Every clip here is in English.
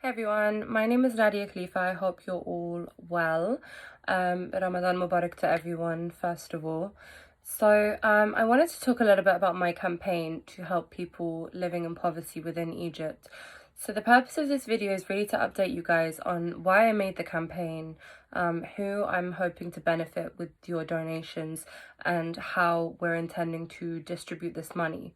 Hey everyone, my name is Nadia Khalifa. I hope you're all well. Ramadan Mubarak to everyone, first of all. I wanted to talk a little bit about my campaign to help people living in poverty within Egypt. So, the purpose of this video is really to update you guys on why I made the campaign, who I'm hoping to benefit with your donations, and how we're intending to distribute this money.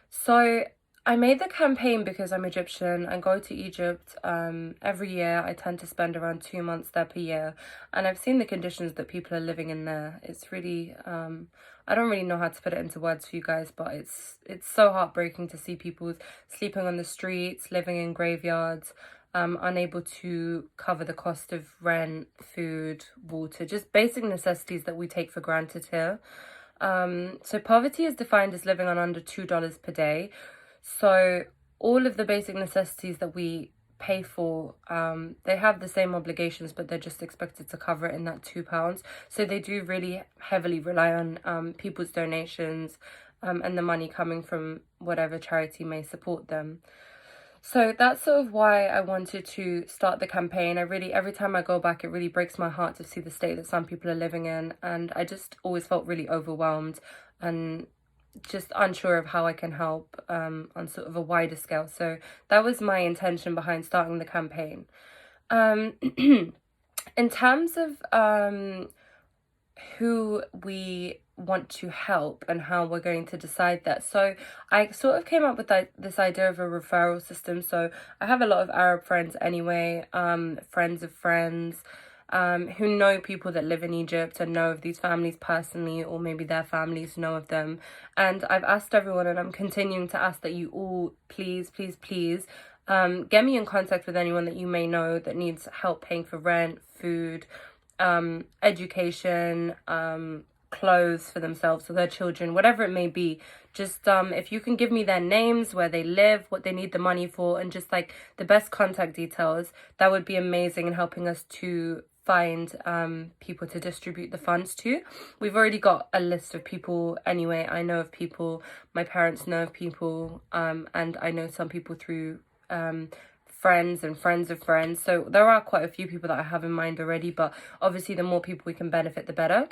So I made the campaign because I'm Egyptian. I go to Egypt every year. I tend to spend around 2 months there per year. And I've seen the conditions that people are living in there. It's really, I don't really know how to put it into words for you guys, but it's so heartbreaking to see people sleeping on the streets, living in graveyards, unable to cover the cost of rent, food, water, just basic necessities that we take for granted here. So poverty is defined as living on under $2 per day. So all of the basic necessities that we pay for, they have the same obligations, but they're just expected to cover it in that £2. So they do really heavily rely on people's donations and the money coming from whatever charity may support them. So that's sort of why I wanted to start the campaign. Every time I go back, it really breaks my heart to see the state that some people are living in. And I just always felt really overwhelmed and just unsure of how I can help on sort of a wider scale. So that was my intention behind starting the campaign. In terms of who we want to help and how we're going to decide that. So I sort of came up with this idea of a referral system. So I have a lot of Arab friends anyway, friends of friends, who know people that live in Egypt and know of these families personally, or maybe their families know of them. And I've asked everyone, and I'm continuing to ask that you all please, please, please get me in contact with anyone that you may know that needs help paying for rent, food, education, clothes for themselves or their children, whatever it may be. Just if you can give me their names, where they live, what they need the money for, and just like the best contact details, that would be amazing in helping us to find people to distribute the funds to. We've already got a list of people anyway. I know of people, my parents know of people, and I know some people through friends and friends of friends. So there are quite a few people that I have in mind already, but obviously the more people we can benefit, the better.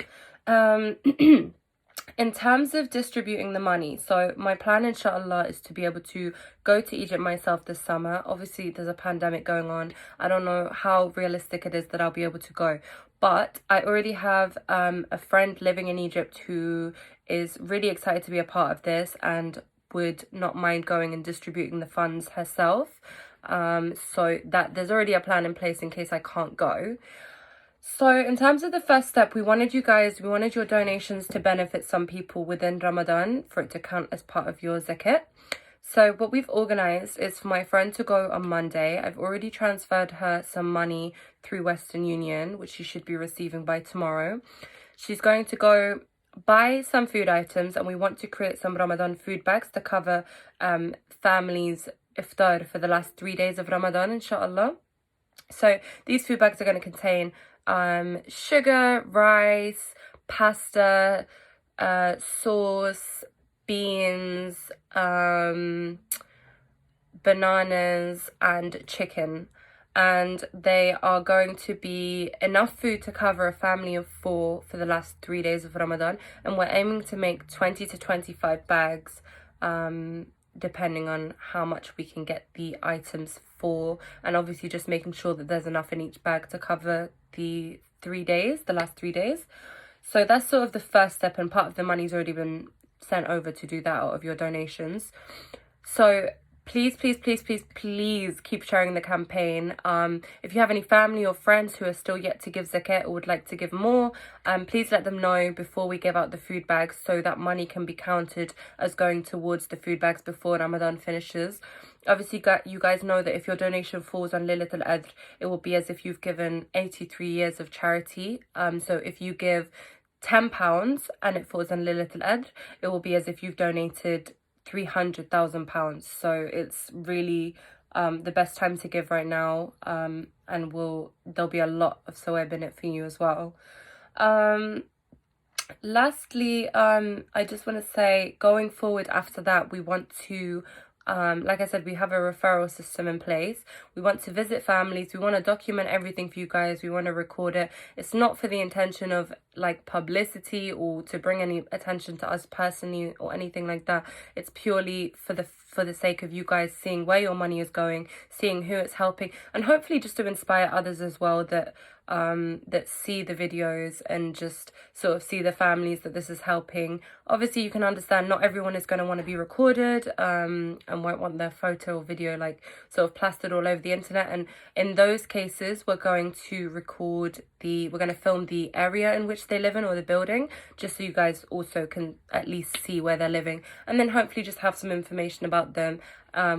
In terms of distributing the money, so my plan, inshallah, is to be able to go to Egypt myself this summer. Obviously, there's a pandemic going on. I don't know how realistic it is that I'll be able to go, but I already have a friend living in Egypt who is really excited to be a part of this and would not mind going and distributing the funds herself. So that there's already a plan in place in case I can't go. So in terms of the first step, we wanted your donations to benefit some people within Ramadan for it to count as part of your zakat. So what we've organized is for my friend to go on Monday. I've already transferred her some money through Western Union, which she should be receiving by tomorrow. She's going to go buy some food items, and we want to create some Ramadan food bags to cover families' iftar for the last 3 days of Ramadan, inshallah. So these food bags are going to contain sugar, rice, pasta, sauce, beans, bananas, and chicken. And they are going to be enough food to cover a family of 4 for the last 3 days of Ramadan. And we're aiming to make 20 to 25 bags, depending on how much we can get the items for, and obviously just making sure that there's enough in each bag to cover the last 3 days. So that's sort of the first step, and part of the money's already been sent over to do that out of your donations. So please, please, please, please, please keep sharing the campaign. If you have any family or friends who are still yet to give zakat or would like to give more, please let them know before we give out the food bags, so that money can be counted as going towards the food bags before Ramadan finishes. Obviously, you guys know that if your donation falls on Laylatul Adr, it will be as if you've given 83 years of charity. So if you give £10 and it falls on Laylatul Adr, it will be as if you've donated £300,000. So it's really the best time to give right now, and there'll be a lot of sawab in it for you as well. Lastly, I just want to say, going forward after that, we want to Like I said, we have a referral system in place. We want to visit families. We want to document everything for you guys. We want to record it. It's not for the intention of like publicity or to bring any attention to us personally or anything like that. It's purely for the sake of you guys seeing where your money is going, seeing who it's helping, and hopefully just to inspire others as well that see the videos and just sort of see the families that this is helping. Obviously, you can understand not everyone is going to want to be recorded and won't want their photo or video like sort of plastered all over the internet. And in those cases, we're going to we're going to film the area in which they live in, or the building, just so you guys also can at least see where they're living, and then hopefully just have some information about them,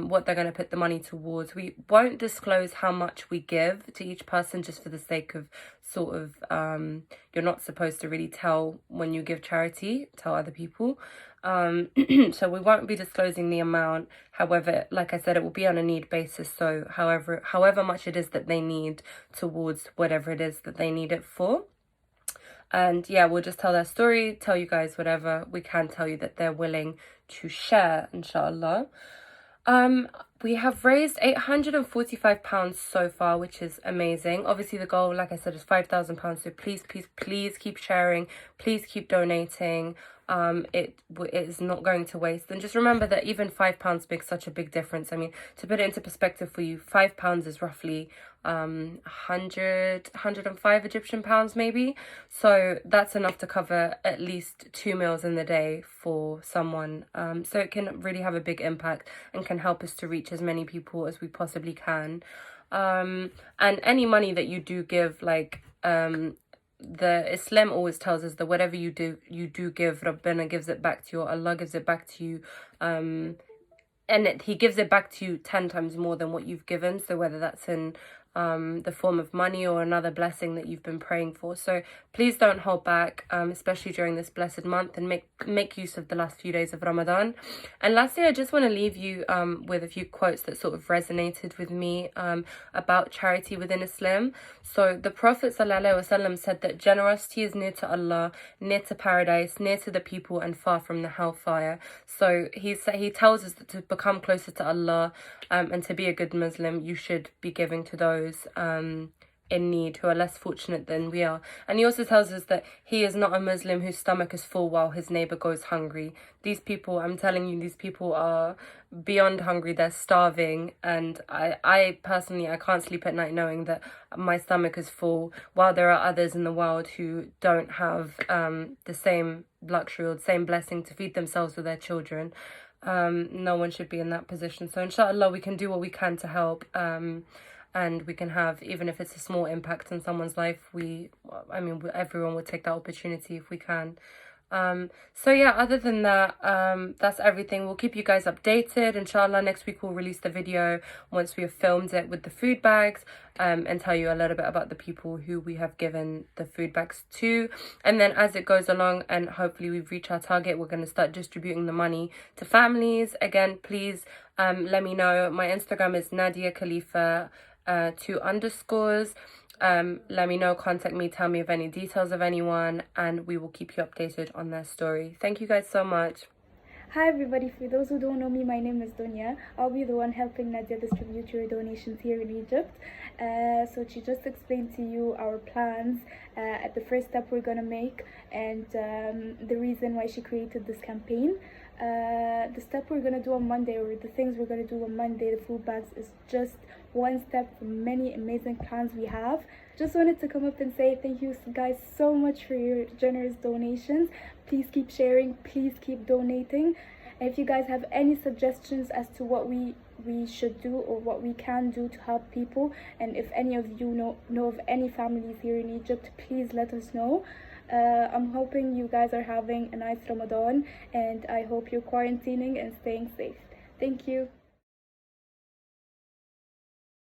what they're going to put the money towards. We won't disclose how much we give to each person, just for the sake of sort of you're not supposed to really tell when you give charity, tell other people. So we won't be disclosing the amount. However, like I said, it will be on a need basis. So however much it is that they need towards whatever it is that they need it for. And yeah, we'll just tell their story, tell you guys whatever we can tell you that they're willing to share, inshallah. We have raised £845 so far, which is amazing. Obviously, the goal, like I said, is £5,000. So please keep sharing. Please keep donating. It is not going to waste. And just remember that even £5 makes such a big difference. I mean, to put it into perspective for you, £5 is roughly 105 Egyptian pounds maybe. So that's enough to cover at least 2 meals in the day for someone. So it can really have a big impact and can help us to reach as many people as we possibly can. And any money that you do give, like the Islam always tells us that whatever you do give, Rabbana gives it back to you, or Allah gives it back to you, and he gives it back to you 10 times more than what you've given. So whether that's in the form of money or another blessing that you've been praying for. So please don't hold back, especially during this blessed month, and make use of the last few days of Ramadan. And lastly, I just want to leave you with a few quotes that sort of resonated with me about charity within Islam. So the Prophet ﷺ said that generosity is near to Allah, near to paradise, near to the people, and far from the hellfire. So he tells us that to become closer to Allah and to be a good Muslim, you should be giving to those in need, who are less fortunate than we are. And he also tells us that he is not a Muslim whose stomach is full while his neighbor goes hungry. These people, I'm telling you, these people are beyond hungry. They're starving. And I personally, I can't sleep at night knowing that my stomach is full, while there are others in the world who don't have the same luxury or the same blessing to feed themselves or their children. No one should be in that position. So inshallah, we can do what we can to help. And we can have, even if it's a small impact on someone's life, everyone would take that opportunity if we can. So yeah, other than that, that's everything. We'll keep you guys updated. Inshallah, next week we'll release the video once we have filmed it with the food bags, and tell you a little bit about the people who we have given the food bags to. And then as it goes along and hopefully we've reached our target, we're going to start distributing the money to families. Again, please let me know. My Instagram is Nadia Khalifa 2_. Let me know, contact me, tell me of any details of anyone, and we will keep you updated on their story. Thank you guys so much. Hi everybody, for those who don't know me, my name is Dunya. I'll be the one helping Nadia distribute your donations here in Egypt. So she just explained to you our plans at the first step we're gonna make, and the reason why she created this campaign. The step we're gonna do on Monday, or the things we're gonna do on Monday, the food bags, is just one step from many amazing plans we have. Just wanted to come up and say thank you guys so much for your generous donations. Please keep sharing, please keep donating. And if you guys have any suggestions as to what we should do or what we can do to help people, and if any of you know of any families here in Egypt, please let us know. I'm hoping you guys are having a nice Ramadan, and I hope you're quarantining and staying safe. Thank you.